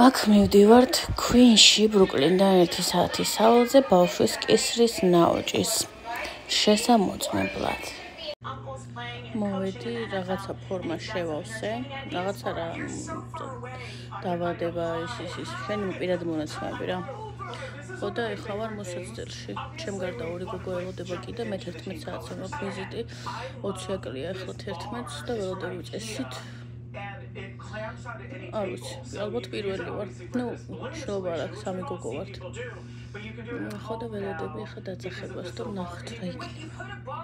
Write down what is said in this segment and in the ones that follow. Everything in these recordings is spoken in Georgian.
აქ მივდივართ ქვინში, ბრუკლინიდან 1 საათის სავალზე ბავშვის კისრის ნაოჭის შესამოწმებლად. მოვედი, რაღაცა ფორმა შევავსე, რაღაცა რა დაავადება ის შენი პირადი მონაცემები რა. ხო და ეხლა ვარ მოსაცდელში. ჩემ გარდა ორი გოგო ელოდება კიდე, მე 11 საათზე მაქვს ვიზიტი, 20 აკლია ეხლა 11-ს და ველოდები წესით. არ ვიცი, ალბათ პირველი ვარ. შობა რა, 3 გოგო ვართ. ხო და ველოდები ეხლა დაძახებას და ვნახოთ რა იქნება.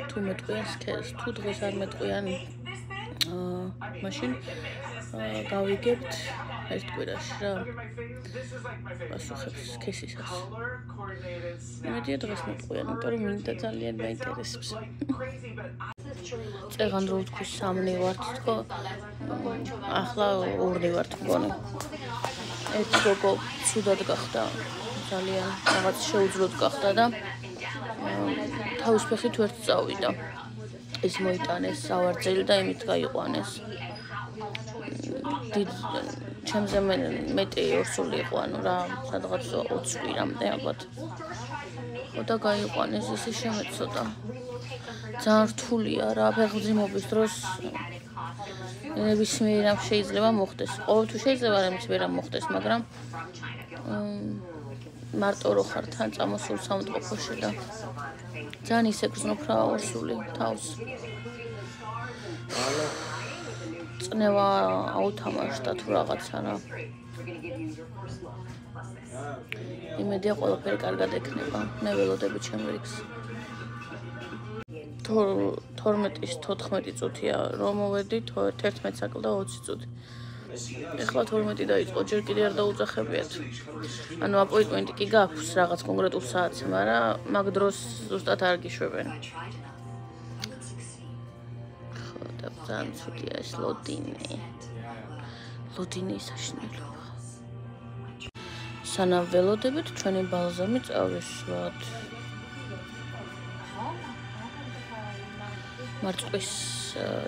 თუ მეტყვიან სქეს, თუ დღეს არ მეტყვიან, მაშინ გავიგებთ ერთ კვირაში რა. პასუხებს სქესისას. იმედია დღეს მეტყვიან, იმიტომ რომ მინდა ძალიან მაინტერესებს. წეგან რო ვთქვი 3 ვართ თქო, ახლა 2 ვართ მგონი. ერთი გოგო ცუდად გახდა, ძალიან რაღაც შეუძლოდ გახდა და თავის ფეხით ვერ წავიდა. ის მოიტანეს სავარძელი და იმით გაიყვანეს. ჩემზე მეტი ორსული იყო, ანუ რა, სადღაც 20 კვირამდე ალბათ. ხო და გაიყვანეს, ისი შემეცოდა. ძალიან რთულია რა, ფეხმძიმობის დროს ნებისმიერ რამ შეიძლება მოხდეს. ყოველთვის შეიძლება ნებისმიერ რამ მოხდეს, მაგრამ მარტო რო ხარ თან წამოსულ სამწყობოში და ძალიან ისეგრძნობ რა ორსული თავს. წნევა აუთამაშდა თუ რაღაცა რა. იმედია ყველაფერი კარგად ექნება. მე ველოდები ჩემ რიგს. 12-ის 14 წუთია რომ მოვედი, 11 საკლდა 20 წუთი. ეხლა 12 დაიწყო, ჯერ კიდე არ დაუძახებიათ. ანუ აპოინტმენტი კი გაქვს რაღაც კონკრეტულ საათზე, მაგრამ მაგ დროს ზუსტად არ გიშვებენ. ხო და ძალიან ცუდია ეს ლოდინი. ლოდინი საშინელობა. სანამ ველოდებით, ჩვენი ბალზამი წავისვათ. მარწყვის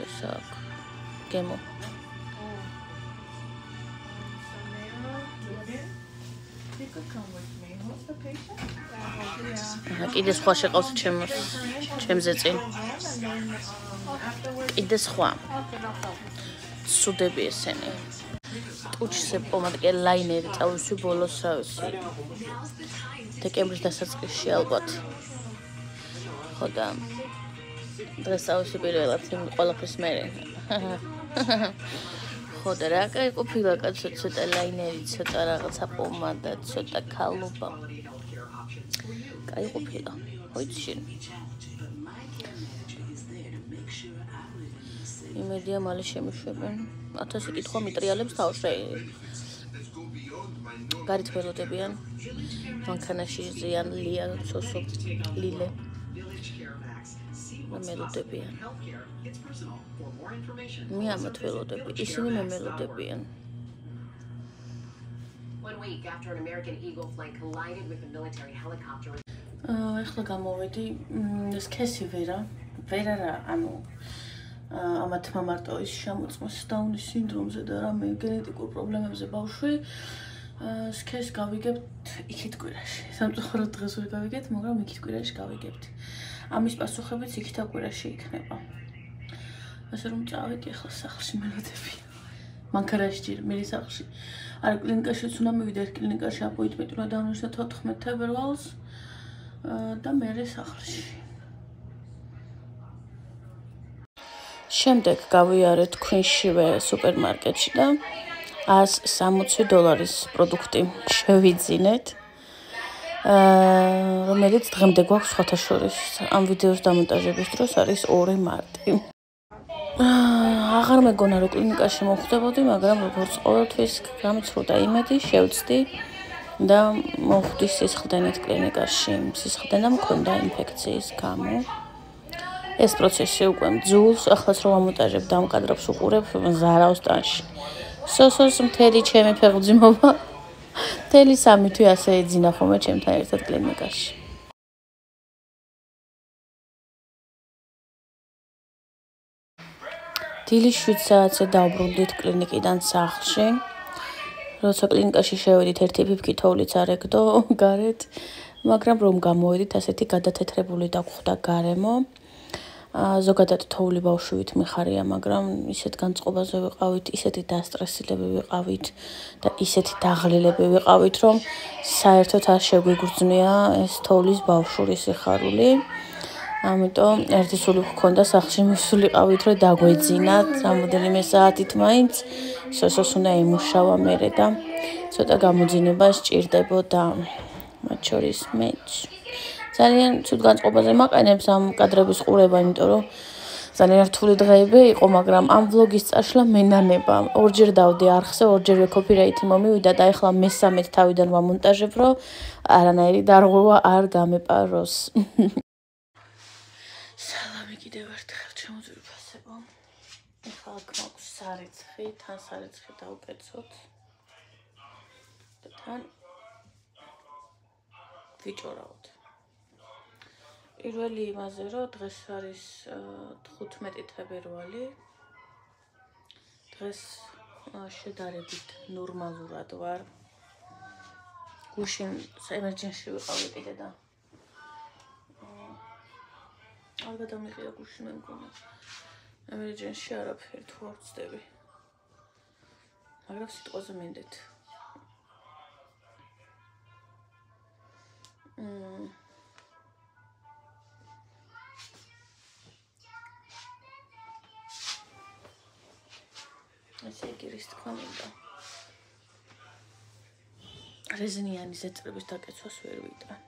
ეს აქ გემო. კიდე სხვა შეყავს ჩემზე წინ. კიდე სხვა. სუდები ესენი. ტუჩზე პომადკე ლაინერი წავისვი ბოლოს რა ვიცი. დეკემბრის დასაწყისში ალბათ. ხო და დღეს წავისვი პირველად იმ ყველაფრის მერე. ხო და რა კაი ყოფილა კაცო, ცოტა ლაინერი, ცოტა რაღაცა პომადა, ცოტა ქალობა. კაი ყოფილა. ვიცი. იმედია მალე შემიშვებენ. 1000 კითხვა მიტრიალებს თავს რა. გარეთ ველოდებიან. მანქანაში ზიან ლია, სოსო, ლილე. მელოდებიან. მე ამათ ველოდები, ისინი მე მელოდებიან. ეხლა გამოვედი, სქესი ვერა რა, ანუ ამათმა მარტო ის შემოწმეს დაუნის სინდრომზე და რამე გენეტიკურ პრობლემებზე ბავშვი. სქესს გავიგებთ იქით კვირაში. სამწუხაროდ დღეს ვერ გავიგებთ, მაგრამ იქით კვირაში გავიგებთ. ამის პასუხებიც იქით კვირაში იქნება. ასე რომ წავედი ახლა სახლში მელოდები. მანქანაში ჯერ მე სახლში. არა კლინიკაშიც უნდა მივიდე, კლინიკაში აპოინტმენტი უნდა დავნიშნო 14 თებერვალს და მე სახლში. შემდეგ გავიარეთ ქვინშივე სუპერმარკეტში და $160 პროდუქტი შევიძინეთ. რომელიც დღემდე გვაქვს სხვათა შორის. ამ ვიდეოს დამონტაჟების დროს არის 2 მარტი. აღარ მეგონა რომ კლინიკაში მოხვდებოდი, მაგრამ როგორც ყოველთვის გამიცრუდა იმედი, შევწდი და მოხვდი სისხლდენით კლინიკაში. სისხლდენა მქონდა ინფექციის გამო. ეს პროცესი უკვე მძულს, ახლაც რომ ამონტაჟებ დამკადრებს უყურებ ზარავს ტანში. სოსოს მთელი ჩემი ფეხმძიმობა. მთელი 3 თვე ასე ეძინა ხოლმე ჩემთან ერთად კლინიკაში. დილის 7 საათზე დავბრუნდით კლინიკიდან სახლში. როცა კლინიკაში შევედით, ერთი ფიფკი თოვლიც არ ეგდო გარეთ, მაგრამ რომ გამოვედით, ასეთი გადათეთრებული დაგხვდა გარემო. ზოგადად თოვლი ბავშვით მიხარია, მაგრამ ისეთ განწყობაზე ვიყავით, ისეთი დასტრესილები ვიყავით და ისეთი დაღლილები ვიყავით, რომ საერთოდ არ შეგვიგრძნია ეს თოვლის ბავშვური სიხარული. ამიტომ ერთი სული გქონდა სახლში მივსულიყავით, რომ დაგვეძინათ რამოდენიმე საათით მაინც. სოსოს უნდა იმუშავა მერე და ცოტა გამოძინება სჭირდებოდა. მათ შორის მეც ძალიან ცუდ განწყობაზე მაყენებს ამ კადრების ყურება, იმიტომ რომ ძალიან რთული დღეები იყო, მაგრამ ამ ვლოგის წაშლა მენანება. ორჯერ დავდი არხზე, ორჯერვე კოპირაითი მომივიდა და ეხლა მესამედ თავიდან ვამონტაჟებ, რომ არანაირი დარღვევა არ გამეპაროს. სალამი კიდევ ერთხელ ჩემო ძვირფასებო. ეხლა აქ მაქვს სარეცხი, თან სარეცხი დავკეცოთ. და თან ვიჭორავთ. პირველი იმაზე, რომ დღეს არის 15 თებერვალი. დღეს შედარებით ნორმალურად ვარ. გუშინ ემერჯენსში ვიყავი კიდე და არ გადამიყია გუშინ მე მგონი. ემერჯენსში არაფერი თუ არ ვწდები. მაგრამ სიტყვაზე მინდეთ. ესე იგი რის თქმა მინდა. რეზინიანი ზეწრების დაკეცვას ვერ ვიტან.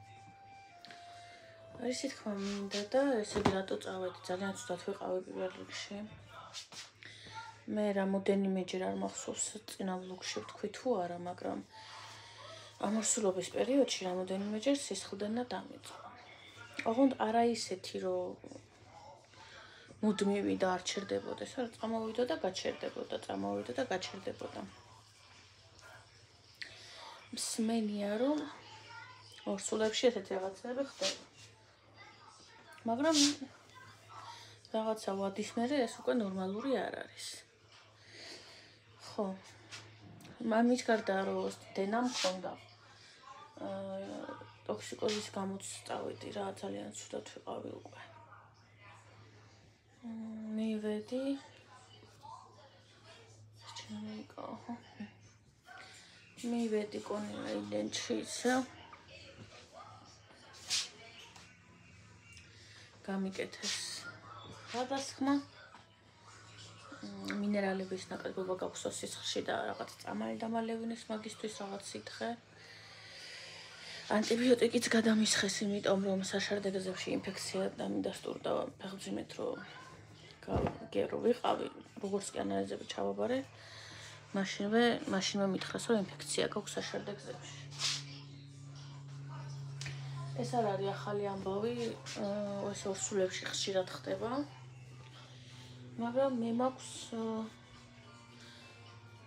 რის თქმა მინდა და ესე იგი რატო წავედი, ძალიან ცუდად ვიყავი პირველ რიგში. მე რამოდენიმეჯერ არ მახსოვს წინა ვლოგში ვთქვი თუ არა, მაგრამ ამორსულობის პერიოდში რამოდენიმეჯერ სისხლდენა დამიწყო. ოღონდ არა ისეთი, რომ მუდმივი და არ ჩერდებოდა, რა წამოვიდა და გაჩერდებოდა, წამოვიდა და გაჩერდებოდა. მსმენია, რომ ორსულებში ესეთი რაღაცები ხდება. მაგრამ რაღაცა ვადის მერე ეს უკვე ნორმალური არ არის. ხო. მამის გარდა რომ დენა მქონდა. ტოქსიკოზის გამოც წავედი რა, ძალიან ცუდად ვიყავი უკვე. მივედი. მივედი კონილენჩი ისე. გამიკეთეს გადასხმა. მინერალების ნაკლებობა გაქვს სისხლში და რაღაც წამალი დამალევინეს მაგისთვის რაღაც სითხე. ანტიბიოტიკიც გადამისხეს, იმიტომ რომ საშარდეგზებში ინფექცია დამიდასტურდა ფეხმძიმეთ, რომ გერო ვიყავი, როგორც კი ანალიზები ჩავაბარე, მაშინვე მითხრეს, რომ ინფექცია გაქვს საშარდეგზებში. ეს არ არის ახალი ამბავი, ეს ორსულებში ხშირად ხდება. მაგრამ მე მაქვს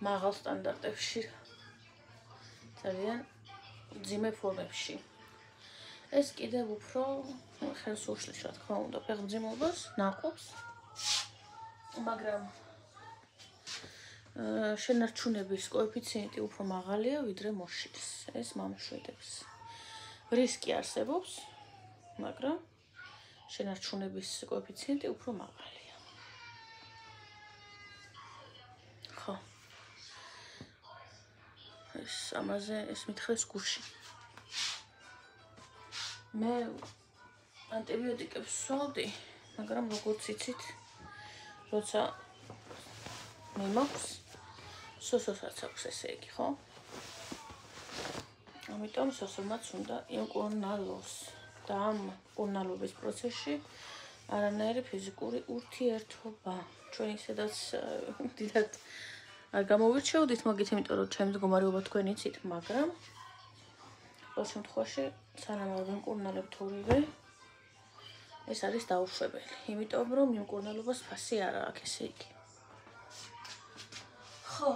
მაღალ სტანდარტებში ძალიან ძიმე ფორმებში. ეს კიდევ უფრო ხელს უშლის, რა თქმა უნდა, ფეხმძიმობას, ნაყოფს. მაგრამ შენარჩუნების კოეფიციენტი უფრო მაღალია, ვიდრე მოშლის. ეს მამშვიდებს. რისკი არსებობს, მაგრამ შენარჩუნების კოეფიციენტი უფრო მაღალია. ხო. ამაზე ეს მითხრეს გუშინ. მე ანტიბიოტიკებს ვსვამდი, მაგრამ როგორც იცით, როცა მე მაქვს, სოსოსაც აქვს ესე იგი, ხო? ამიტომ სოსომაც უნდა იმკურნალოს და ამ კურნალობის პროცესში არანაირი ფიზიკური ურთიერთობა. ჩვენ ისედაც დიდად არ გამოვირჩეოდით მაგით, იმიტომ რომ ჩემს მდგომარეობა თქვენ იცით, მაგრამ ყოველ შემთხვევაში სანამ არ ვიმკურნალებთ ორივე, ეს არის დაუშვებელი, იმიტომ რომ მიმკურნალობას ფასი არ აქვს, ესე იგი. ხო.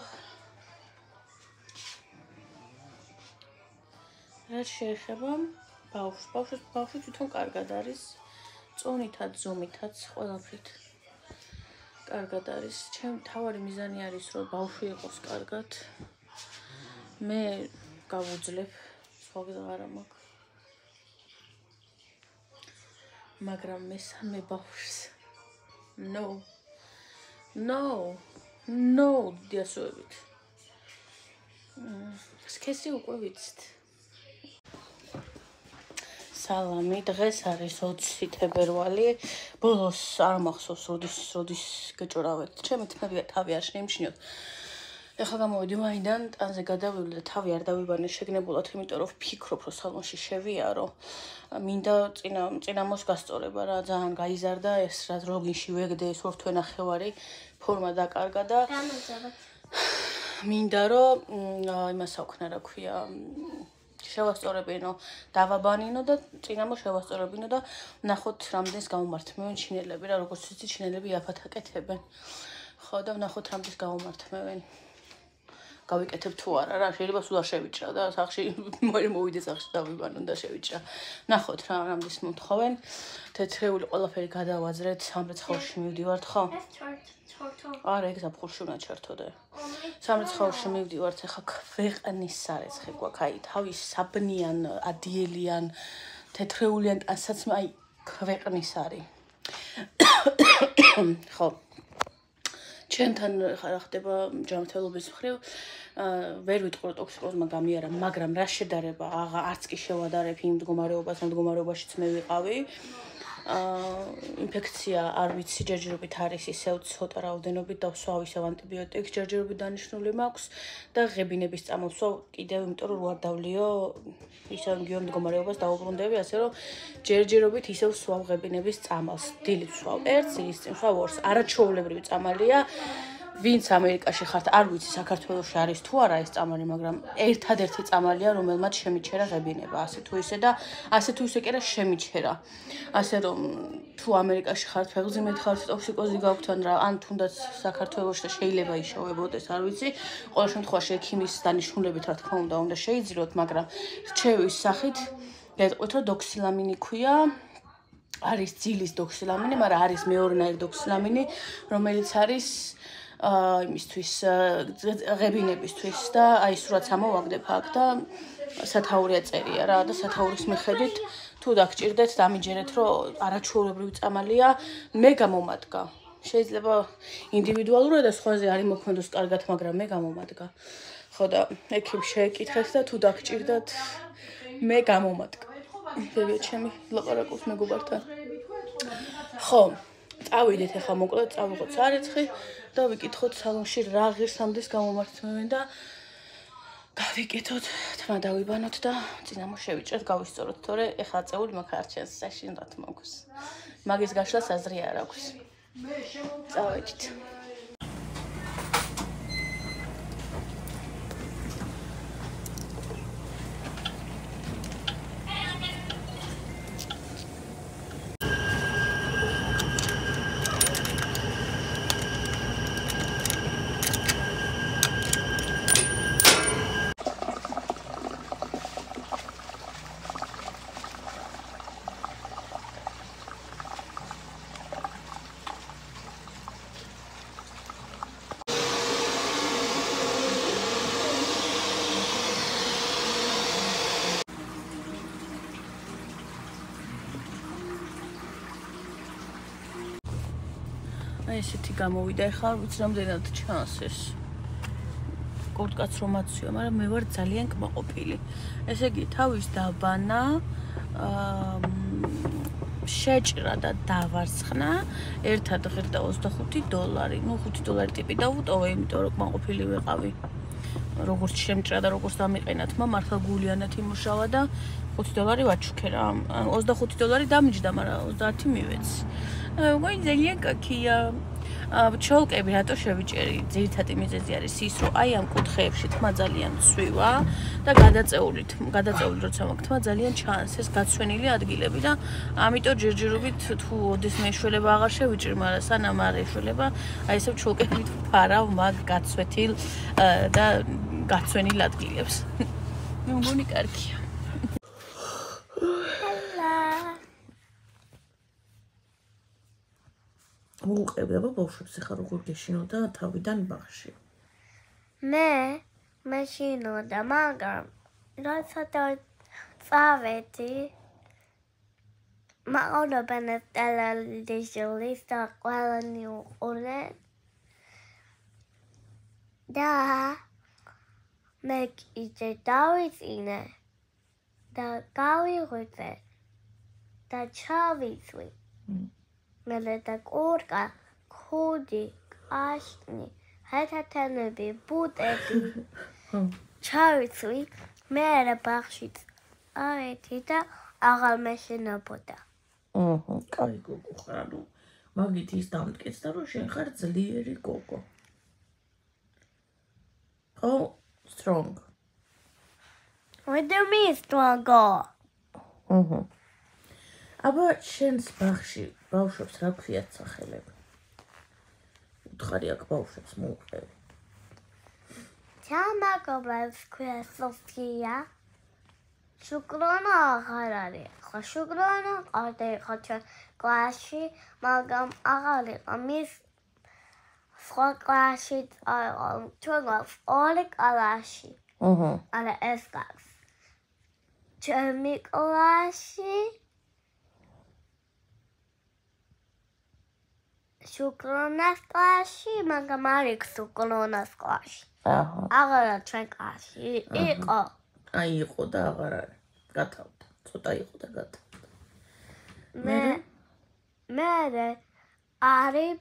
რაც შეეხება ბავშვი თვითონ კარგად არის, წონითაც, ზომითაც, ყველაფრით კარგად არის. ჩემ თავარი მიზანი არის, რომ ბავშვი იყოს კარგად. მე გავუძლებ სხვა გზა არ მაქვს. მაგრამ მესამე ბავშვს no დიასოებით. სქესი უკვე ვიცით. სალამი, დღეს არის 20 თებერვალი. ბოლოს არ მახსოვს როდის გეჭორავეთ. ჩემი თმები თავი არ შეიმჩნიოთ. ეხლა გამოვედი მაინდან, ტანზე გადავივლე და თავი არ დავიბანე შეგნებულად, იმიტომ რომ ვფიქრობ, რომ სალონში შევიარო. მინდა წინამოს გასწორება რა, ძალიან გაიზარდა ეს რა როგინში ვეგდე ეს ორ თვენახევარი ფორმა დაკარგა და მინდა რომ იმას აქვნა რა ქვია შევასწორებინო, დავაბანინო და წინამო შევასწორებინო და ნახოთ რამდენს გამომართმევენ ჩინელები რა, როგორც ვიცი ჩინელები იაფად აკეთებენ. ხო და ნახოთ რამდენს გამომართმევენ. გავიკეთებ თუ არა რა, შეიძლება სულ არ შევიჭრა და სახში მოვიდე სახში დავიბანო და შევიჭრა. ნახოთ რა რამდენს მომთხოვენ. თეთრეული ყველაფერი გადავაძრეთ, სამრეცხაურში მივდივართ ხო? არა, ეგ ზაფხულში უნდა ჩართოდე. სამრეცხაურში მივდივართ, ეხა ქვეყნის სარეცხი გვაქვს, აი თავის საბნიან, ადიელიან, თეთრეულიან ტანსაც აი ქვეყნის არის. ხო. ჩვენთან რა ხდება ჯანმრთელობის მხრივ ვერ ვიტყვი რომ ტოქსიკოზმა გამიარა, მაგრამ რა შედარება არც კი შევადარებ იმ მდგომარეობაშიც მე ვიყავი. ინფექცია არ ვიცი ჯერჯერობით არის ისევ ცოტა რაოდენობით დავსვავ ისევ ანტიბიოტიკს ჯერჯერობით დანიშნული მაქვს და ღებინების წამოსვავ კიდევ იმიტომ რომ არ დავლიო ისევ იგივე მდგომარეობას დაუბრუნდები, ასე რომ ჯერჯერობით ისევ სვავ ღებინების წამალს. დილით სვავ ერთს, დილის წინ სვავ ორს. არაჩვეულებრივი წამალია. ვინც ამერიკაში ხართ, არ ვიცი საქართველოში არის თუ არა ეს წამალი, მაგრამ ერთადერთი წამალია, რომელმაც შემიჩერა ღებინება, ასე თუ ისე და ასე თუ ისე კი რა შემიჩერა. ასე რომ თუ ამერიკაში ხართ, ფეხმძიმედ ხართ, ტოქსიკოზი გაქვთ რა, ან თუნდაც საქართველოში და შეიძლება იშოვებოდეს, არ ვიცი. ყოველ შემთხვევაში ექიმის დანიშნულებით რა თქმა უნდა შეიძიროთ, მაგრამ რჩევის სახით გეტყვით რომ დოქსილამინი ქვია. არის ძილის დოქსილამინი, მაგრამ არის მეორნაირი დოქსილამინი, რომელიც არის იმისთვის ღებინებისთვის და აი სურათს ამოვაგდებ აქ და სათაური აწერია რა და სათაურის მიხედვით თუ დაგჭირდეთ დამიჯერეთ რომ არაჩვეულებრივი წამალია მე გამომადგა შეიძლება ინდივიდუალურად და სხვაზე არ იმოქმედოს კარგად მაგრამ მე გამომადგა ხო და ექიმს შეეკითხეთ და თუ დაგჭირდათ მე გამომადგა შევია ჩემი ლაპარაკობს მეგობართან ხო წავიდეთ ახლა მოკლედ წავიღოთ სარეცხი და ვიკითხოთ სალონში რა ღირს ამდენს გამომართმევენ და გავიკეთოთ თმა დავიბანოთ და წინამო შევიჭრეთ გავისწოროთ თორე ეხლა წეული მაქვს არჩენს საშინდათ მოგვს მაგის გაშლას აზრი არ აქვს წავედით ესეთი გამოვიდა ახლა ვიცი რამდენად ჩანს ეს კურტკაც რომ აცვია, მაგრამ მე ვარ ძალიან კმაყოფილი. ესე იგი თავის დაბანა შეჭრა და დავარცხნა ერთად ღირდა $25. ნუ $5 ტიპი დავუტოვე, იმიტომ რომ კმაყოფილი ვიყავი. როგორც შემჭრა და როგორც დამიყენა თმა მართლა გულიანად იმუშავა და $5 ვაჩუქე რა. $25 დამიჯდა, მაგრამ 30 მივეცი. მგონი ძალიან კაკია. ჩოლკები რატო შევიჭერი? ძირითადი მიზეზი არის ის, რომ აი ამ კუთხეებში თმა ძალიან ცვივა და გადაწეული როცა მაქვს თმა ძალიან ჩანს ეს გაცვენილი ადგილები და ამიტომ ჯერჯერობით თუ ოდეს მეშველება აღარ შევიჭრი, მაგრამ სანამ არ ეშველება, აი ესე ჩოლკებით ვფარავ მაგ გაცვეთილ და გაცვენილ ადგილებს. მე მგონი კარგია. უყევი აბა ბავშვებს ახლა როგორ გეშინო და თავიდან ბაღში. მე მეშინოდა, მაგრამ როცა წავედი მაყურებენ ეს ტელევიზორის და ყველანი უყურენ და მე კიდე დავიწინე და გავიღვიძე და ჩავიცვი მერე და კურკა ხუდი კაშკნი ჰეთათენები ბუტები ჩავიცვი მერე ბაღში წავედი და აღარ მეშინებოდა კაი გოგო ხარ ანუ მაგით ის დამტკიცდა რომ შენ ხარ ძლიერი გოგო ხო strong What do you mean strong? აბა შენს ბაღში ბავშვებს რა ქვიათ სახელები უთხარი აქ ბავშვებს მოუყევი ჩამაგობრებს ქვია სოფია შუკრონა აღარ არის ხო შუკრონა ყავდა ხო კლასში მაგრამ აღარ იყო მის სხვა კლასში ჩვენ ორი კლასში არა ეს კლასი ჩემი კლასში შუკრონას კლასში მაგრამ არ იქ შუკრონას კლასში აღარა ჩვენ კლასში იყო აი იყო და აღარ არის გათავდა ცოტა იყო და გათავდა მე არის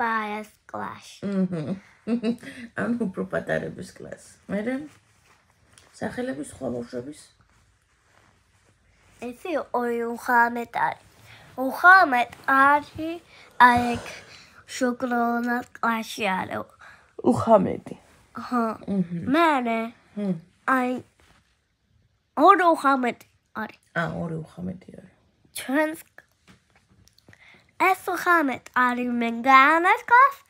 ბაიას კლასში ანუ უფრო პატარების კლასი მერე სახელები სხვა ბავშვების ესი ორი უხამეთ არის აიქ შუკრონას კლასში არის უხამედი მერე აი ორი უხამეთ არის ორი უხამედი არის ჩვენს ეს უხამეთ არის მეგანას კლასი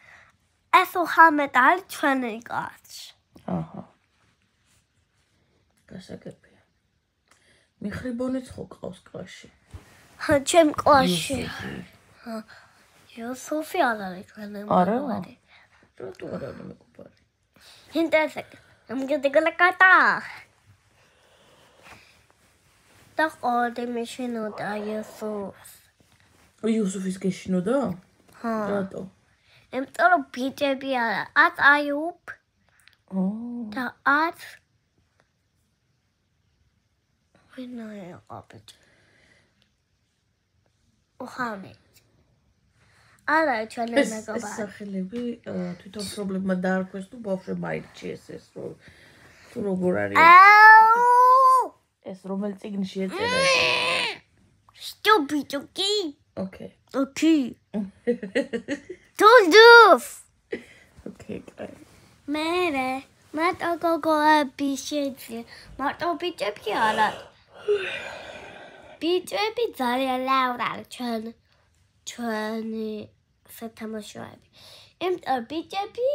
ეს უხამეთ არის ჩვენი კლასში გასაგებია მიხრიბონიც ხო ყავს კლასში ჩემ კლასში იოსოფი არ არის ჩვენი მეგობარი რატო არ არის მეგობარი ინტერესაკ ამგედიგლაკატა და ყოდი მეშინოდა იოსოფის გეშინოდა რატო იმიტომ რომ ბიჭები არა ათ აიუბ და ათ ვინა იყო ბიჭი უხამეთ არა ჩვენი მეგობარი ეს სახელები თვითონ პრობლემა დაარქვეს თუ ბავშვებმა აირჩიეს ეს თუ როგორ არის ეს რომელ წიგნში ეწერა Stupid, okay? Okay. Okay. Tuzuf. Okay, great. Mere, mato gogo abisheti. Mato bichepi ala. Bichepi zari laura chani satamashoabi. Bichepi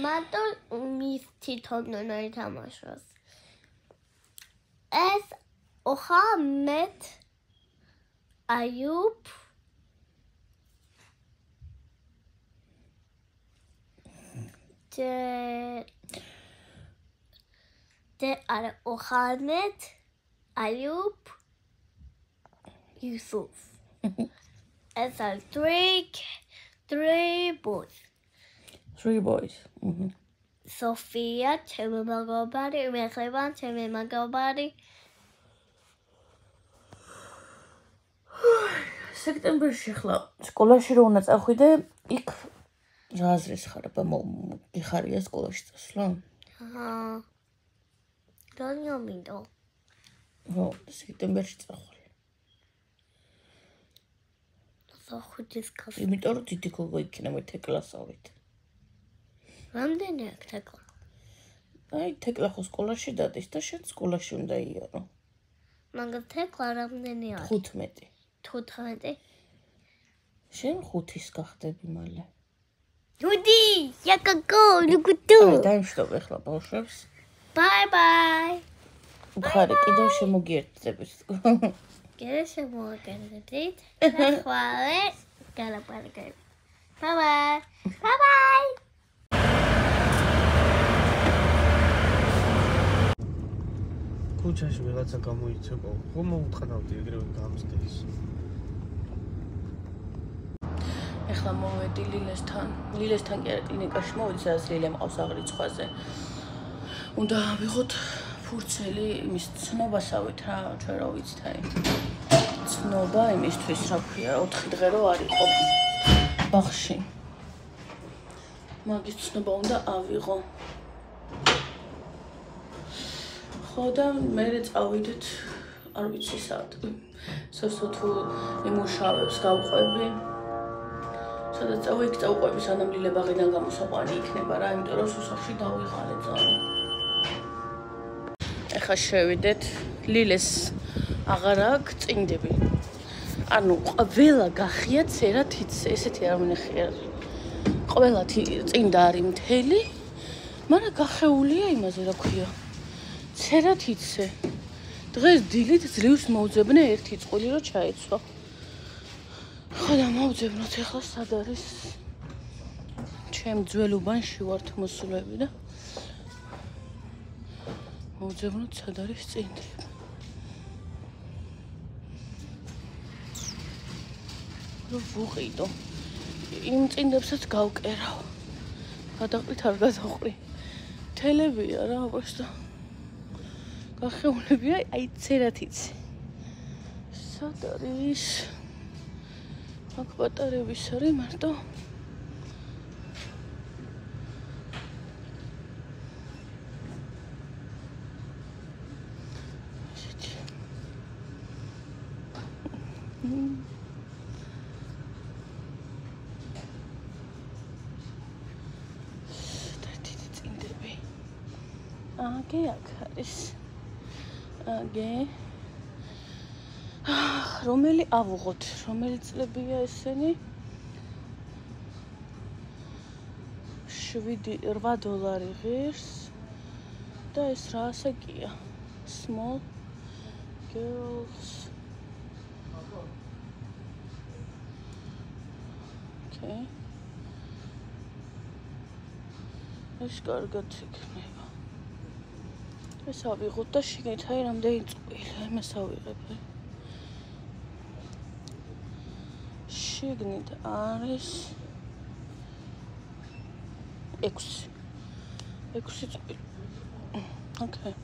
mato misti tognona tamashos. Es ohamet Ayub de are Ohamet Ayub Yusuf. As are three boys. 3 boys. Sophia, Chemi Magobari, Meklevan, Chemi Magobari. სექტემბერში ხლა სკოლაში რო უნდა წახვიდე, იქ რა აზრის ხარ, აბა გიხარია სკოლაში წასვლა? დანიო მინდო. ხო, სექტემბერში წახვიდე. სახვიდის კაცი. იმიტომ რომ დიდი გოგო იქნება მე კლასავით. რამდენი აქ თეკლა? აი, თეკლა ხო სკოლაში დადის და შენ სკოლაში უნდა იარო. მაგრამ თეკლა რამდენი არის? 15. 15. შენ 5-ის გახდები მალე. Judy, yakako, lukutу. დაიმშვიდობ ახლა ბავშვებს. Bye bye. ხარი კიდევ შემოგიერთდებით. კიდევ შემოგიერთდებით. ნახვავე. Bye bye. Bye bye. ქუჩაში ვიღაცა გამოიწვია, ხომ მოუთხნავდი ეგრევე გამსდეს. ეხლა მოვედი ლილესთან კი არა კლინიკაში მოვედი, სადაც ლილე მყავს აღრიცხვაზე. უნდა ვიღოთ ფურცელი იმის ცნობასავით რა, ჩვენ რა ვიცით აი. ცნობა იმისთვის რა ქვია, 4 დღე რო არ იყო ბაღში. მაგის ცნობა უნდა ავიღო. ხო და მე წავიდეთ, არ ვიცი საათ. სოსო თუ იმუშავებს გავყვები. სადაც წავყვები, სანამ ლილე ბაღიდან გამოსაყვანი იქნება რა, იმიტომ რომ სუსახში დავიღალე ძალიან. ეხლა შევიდეთ, ლილეს აღარ აქვს წინდები. ანუ ყველა გახია ცერათიცე, ესეთი არ მინახია. ყველა წინდა არის მთელი, მაგრამ გახეულია იმაზე რა ქვია. ცერათიცე. დღეს დილით ძლივს მოუძებნე ერთი წყვილი რო ჩაეცვა. ხო და მოვძებნოთ ეხლა სად არის? ჩემ ძველ უბანში ვართ მოსულები და მოვძებნოთ სად არის წინდები. რო ვუყიდო. იმ წინდებსაც გავკერავ. გადაყრით არ გადაყრი. თელებია რა просто. გახეულებია აი ცერათიცე. სად არის? აქ ბატარეების არის მარტო. აგე აქ არის. აგე. რომელი ავუღოთ? რომელი წლებია ესენი? $8 ღირს და ეს რა ასაკია? Small girls. Okay. ეს კარგად იქნება. ეს ავიღოთ და შიგნით აი რამდენი წყვილი, ამას ავიღებ. შიგნით არის 6 წყვილი. Okay.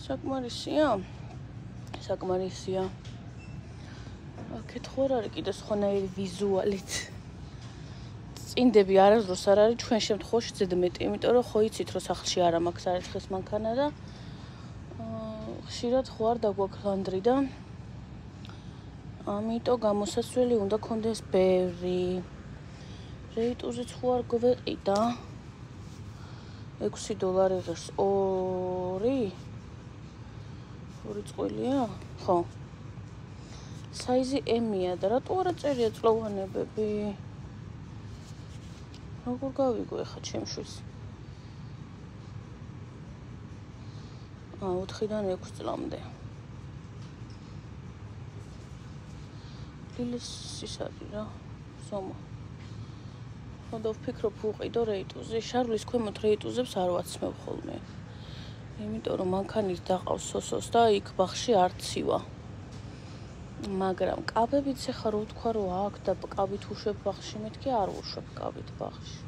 საკმარისია. კითხვა არ არის კიდე სხვანაირი ვიზუალით. წინდები არასდროს არ არის ჩვენ შემთხვევაში ზედმეტი, იმიტომ რომ ხო იცით რომ სახლში არ მაქვს არაცხის მანქანა და ხშირად ხო არ დაგვაქვს ლანდრი და ამიტომ გამოსასვლელი უნდა კონდეს ბევრი. რეიტუზიც ხო არ გვეყიდა. $6 ღირს 2 წყვილია? ხო. საიზი M-ია და რატო არა წერია წლოვანებები? როგორ გავიგო ახლა ჩემშვის? 4-დან 6 წლამდე. ლილეს ის არის რა, ზომა. ხო და ვფიქრობ ვუყიდო რეიტუზე. შარვლის ქვემოთ რეიტუზებს არ ვაცმევ ხოლმე. იმიტომ რომ მანქანით დაყავს სოსოს და იქ ბაღში არ ცივა. მაგრამ კაბებიც ახლა რო ვთქვა რომ აქ და კაბით უშვებ ბაღში, მეთქი არ უშვებ კაბით ბაღში.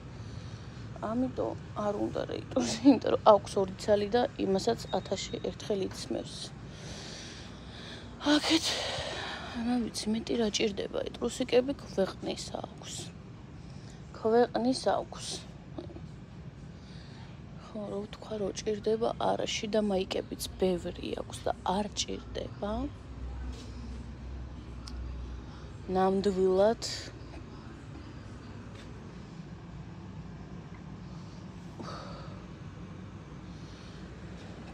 ამიტომ არ უნდა რეიტუზი, იმიტომ რომ აქვს 2 ცალი და იმასაც 1000-ში ერთხელ იცმევს. აქეთ რა ვიცი, მეტი რა ჭირდება, ეტრუსიკები ქვეყნის აქვს. ხო, რო ვთქვა რომ ჭირდება, არა, შიდა მაიკებიც ბევრი აქვს და არ ჭირდება. ნამდვილად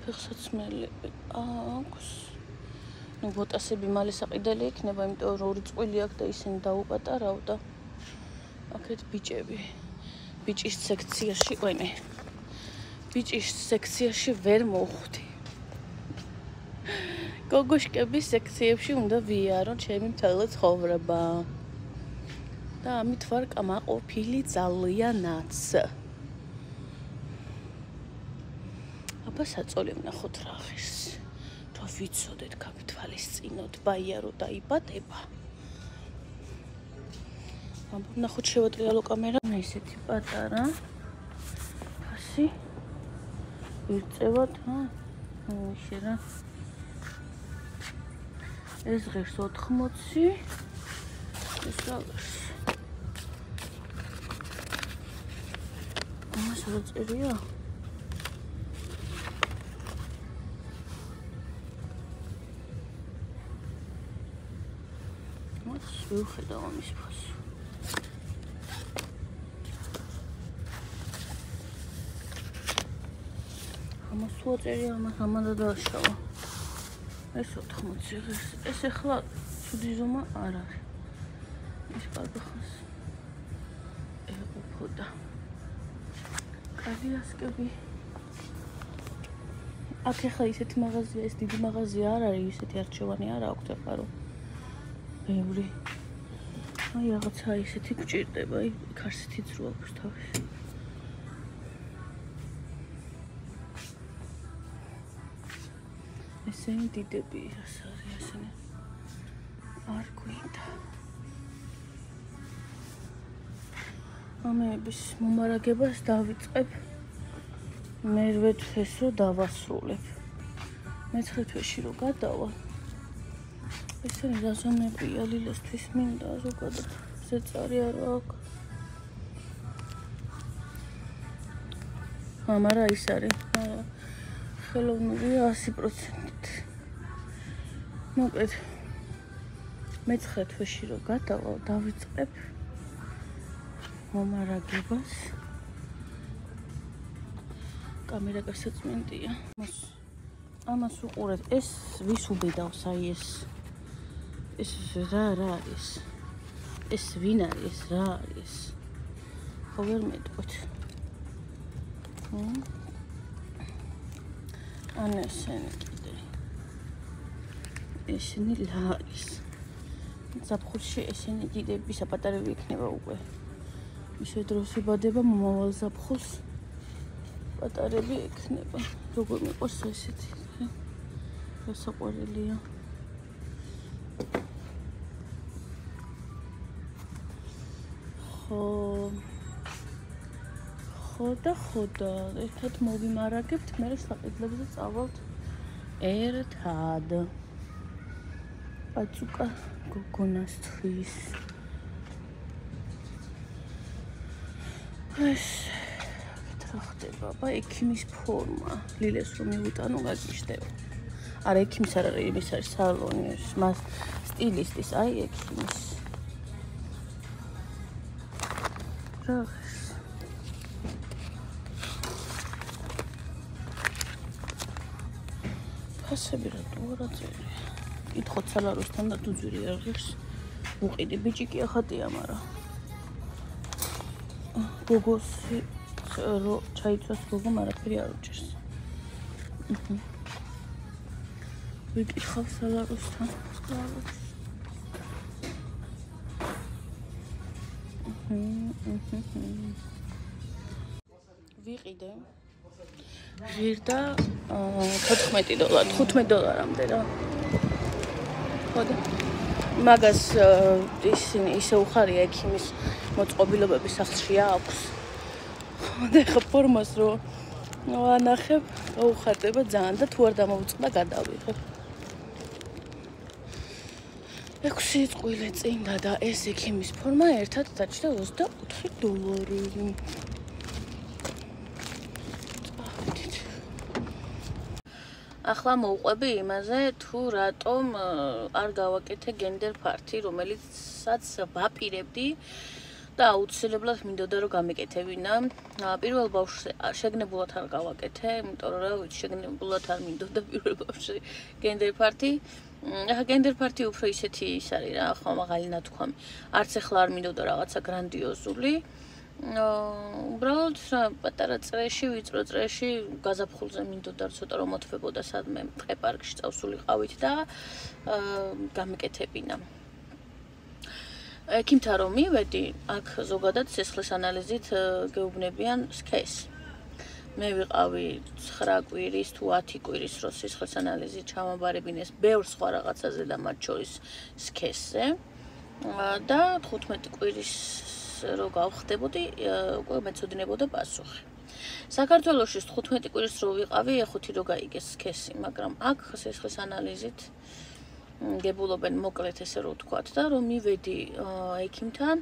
ფეხსაცმელები აქვს. ნუ ბოტასები მალე საყიდელი იქნება, იმიტომ რომ 2 წყვილი აქვს და ისინი დაუპატარავ და აქეთ ბიჭები. ბიჭის სექციაში ვერ მოვხვდი. გოგოშკების სექციებში უნდა ვიარო ჩემი მთელი ცხოვრება. და ამით ვარ კამაყოფილი ძალიანაც. აბა საწოლი ვნახოთ რა ღირს. Რა ვიცოდეთ გაგთვალისწინოთ ბაია რო დაიბადება. აბა ვნახოთ შევატრიალო კამერა. ესეთი პატარა. ფასი. ვიწევოთ, ისე რა. ეს ღირს 80. ეს რა ღირს. ამას რა წერია? ვიხედავ ამის ფასი. ამას უაწერია, ამადა დააშავა. ეს 80 ღირს. ეს ახლა ცუდი ზომა არ არის. ის კარგახანს ეყოფოდა. კარგი ასკები. აქ ახლა ისეთი მაღაზია, ეს დიდი მაღაზია არ არის, ისეთი არჩევანი არ აქვს ახლა რომ ბევრი. აი რაღაცა ისეთი გჭირდება, აი ქარსითიც რო აქვს თავის. ესენი დიდები რას არის ესენი? არ გვინდა. ამების მომარაგებას დავიწყებ. მერვე თვეს რო დავასრულებ. მეცხრე თვეში რო გადავალ. ესენი რაზომებია ლილესთვის მინდა ზოგადად ზეწარი არ აქვს. ამარა ის არის ხელოვნურია 100%. მოკლედ მეცხრე თვეში რო გადავალ დავიწყებ მომარაგებას. კამერა გასაწმენდია. ამას უყურეთ. ეს ვის უბედავს აი ეს რა არის? ეს ვინ არის? რა არის? ხო ვერ მეტყვით. ან ესენი კიდე. ესენი რა არის? ზაფხულში ესენი დიდები საპატარები იქნება უკვე. ისე დროს იბადება მომავალ ზაფხულს. პატარები იქნება. როგორ მიყვარს ესეთი? გასაყვარელია. ხო, ერთად მოვიმარაგებთ, მე საყიდლებზე წავალთ ერთად. პაწუკა გოგონას თვის. ეს რა ხდება? აბა ექიმის ფორმა. ლილეს რომ მივუტანო გაგიშდება. არა ექიმის არ არის, ის არის სალონის, მას სტილისტის, აი ექიმის. რა ფასები რატო არა წერია? კითხოთ სალაროსთან და თუ ძვირი არ ღირს. უყიდი ბიჭიკი ახატია, მაგრამ გოგოსი რო ჩაიცვას გოგომ არაფერი არ უჭერს. ვიკითხავ სალაროსთან. ვიყიდე ღირდა $14, $15-მდე რა. ხოდა მაგას ისინი ისე უხარია ექიმის მოწყობილობების სახლში აქვს. ხოდა ხა ფორმას რო ანახებ, უხარდება ძალიან და თუ არ დამოვწყდა გადავიღებ. 6 წყვილე წინდა და ეს ექიმის ფორმა ერთად დაჭდა $24. ახლა მოვყვები იმაზე, თუ რატომ არ გავაკეთე გენდერ ფართი, რომელიცაც ვაპირებდი და აუცილებლად მინდოდა რომ გამეკეთებინა. პირველ ბავშვს შეგნებულად არ გავაკეთე, იმიტომ რომ შეგნებულად არ მინდოდა პირველ ბავშვში გენდერ ფართი. ახლა გენდერ ფართი უფრო ისეთი ის არის რა, ხო მაღალი ნათქვამი. არც ახლა არ მინდოდა რაღაცა გრანდიოზული. უბრალოდ პატარა წრეში, ვიწრო წრეში გაზაფხულზე მინდოდა ცოტა რომ მოთვებოდა სადმე ტყე-პარკში წავსულიყავით და გამეკეთებინა. ექიმთან რომ მივედი, აქ ზოგადად სისხლის ანალიზით გეუბნებიან სქესს. მე ვიყავი 9 კვირის თუ 10 კვირის რო სისხლის ანალიზი ჩამაბარებინეს ბევრ სხვა რაღაცაზე და მათ შორის სქესზე და 15 კვირის რო გავხდებოდი უკვე მეცოდინებოდა პასუხი. საქართველოში 15 კვირის რო ვიყავი, ეხუთი რო გაიგეს სქესი, მაგრამ აქ სისხლის ანალიზით გებულობენ მოკლედ ესე რო ვთქვათ და რომ მივედი ექიმთან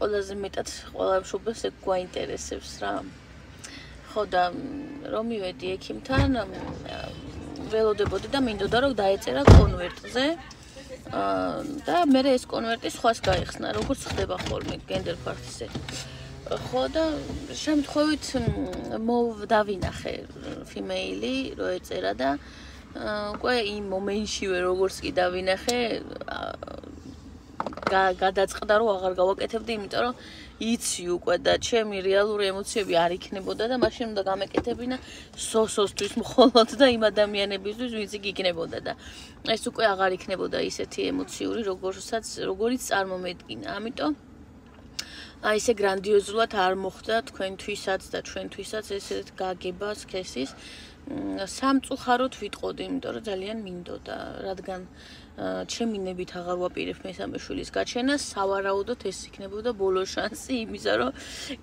ყველაზე მეტად ყველა მშობელს ეგ გვაინტერესებს რა. ხო და რომ მივედი ექიმთან ველოდებოდი და მინდოდა რომ დაეწერა კონვერტზე და მე ეს კონვერტი სხვას გაიხსნა, როგორც ხდება ხოლმე გენდერ ფარტზე. ხო და შემთხვევით დავინახე ფიმეილი რო ეწერა და უკვე იმ მომენტშივე როგორც კი დავინახე გადაწყდა რომ აღარ გავაკეთებდი, იმიტომ რომ იცი უკვე და ჩემი რეალური ემოციები არ იქნებოდა და მაშინ უნდა გამეკეთებინა სოსოსთვის მხოლოდ და იმ ადამიანებისთვის ვინც იქნებოდა და ეს უკვე აღარ იქნებოდა ისეთი ემოციური როგორიც წარმომედგინა. ამიტომ აი ესე გრანდიოზულად არ მოხდა თქვენთვისაც და ჩვენთვისაც ესეთ გაგება სქესის სამწუხაროდ ვიტყოდი, იმიტომ რომ ძალიან მინდოდა, რადგან ჩემი ნებით აღარ ვაპირებ მესამე შვილის გაჩენას, სავარაუდოდ ეს იქნებოდა ბოლო შანსი იმისა, რომ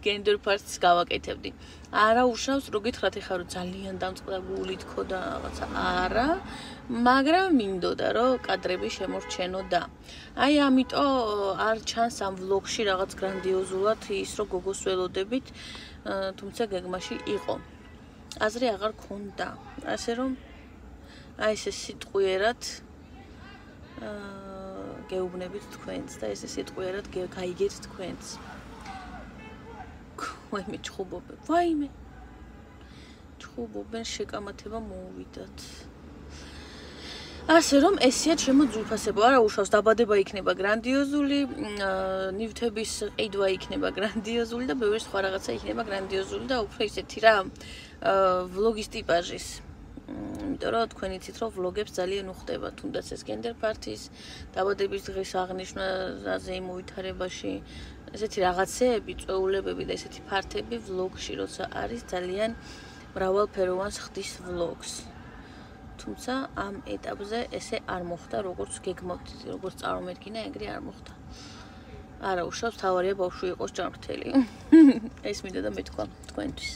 გენდერ ფარტს გავაკეთებდი. არა უშავს, რო გითხრათ ეხლა რომ ძალიან დამწყდა გული თქო და რაღაცა არა, მაგრამ მინდოდა რომ კადრები შემორჩენოდა. აი ამიტომ არ ჩანს ამ ვლოგში რაღაც გრანდიოზულად ის რომ გოგოს ველოდებით, თუმცა გეგმაში იყო. აზრი აღარ ქონდა. ასე რომ აი ესე სიტყვიერად გეუბნებით თქვენს და ესე სიტყვიერად გაიგეთ თქვენს. ვაიმე ჩხუბობენ, ვაიმე. ჩხუბობენ შეკამათება მოუვიდათ. ასე რომ ესეა ჩემო ძვირფასება, არა უშავს დაბადება იქნება გრანდიოზული, ნივთების ყიდვა იქნება გრანდიოზული და ბევრი სხვა რაღაცა იქნება გრანდიოზული და უფრო ისეთი რა ვლოგის ტიპაჟის. იმიტომ რომ თქვენ იცით რომ ვლოგებს ძალიან უხდება, თუნდაც ეს გენდერ ფარტის დაბადების დღის აღნიშვნაზე იმ უვითარებაში ესეთი რაღაცეები, წვეულებები და ესეთი ფარტები ვლოგში როცა არის ძალიან მრავალფეროვანს ხდის ვლოგს. თუმცა ამ ეტაპზე ესე არ მოხდა, როგორც გეგმავთ, როგორც წარმომედგინა, ეგრე არ მოხდა. არა უშავს, თავარია ბავშვი იყოს ჭამრთელი. ეს მინდა და მეთქვა თქვენთვის.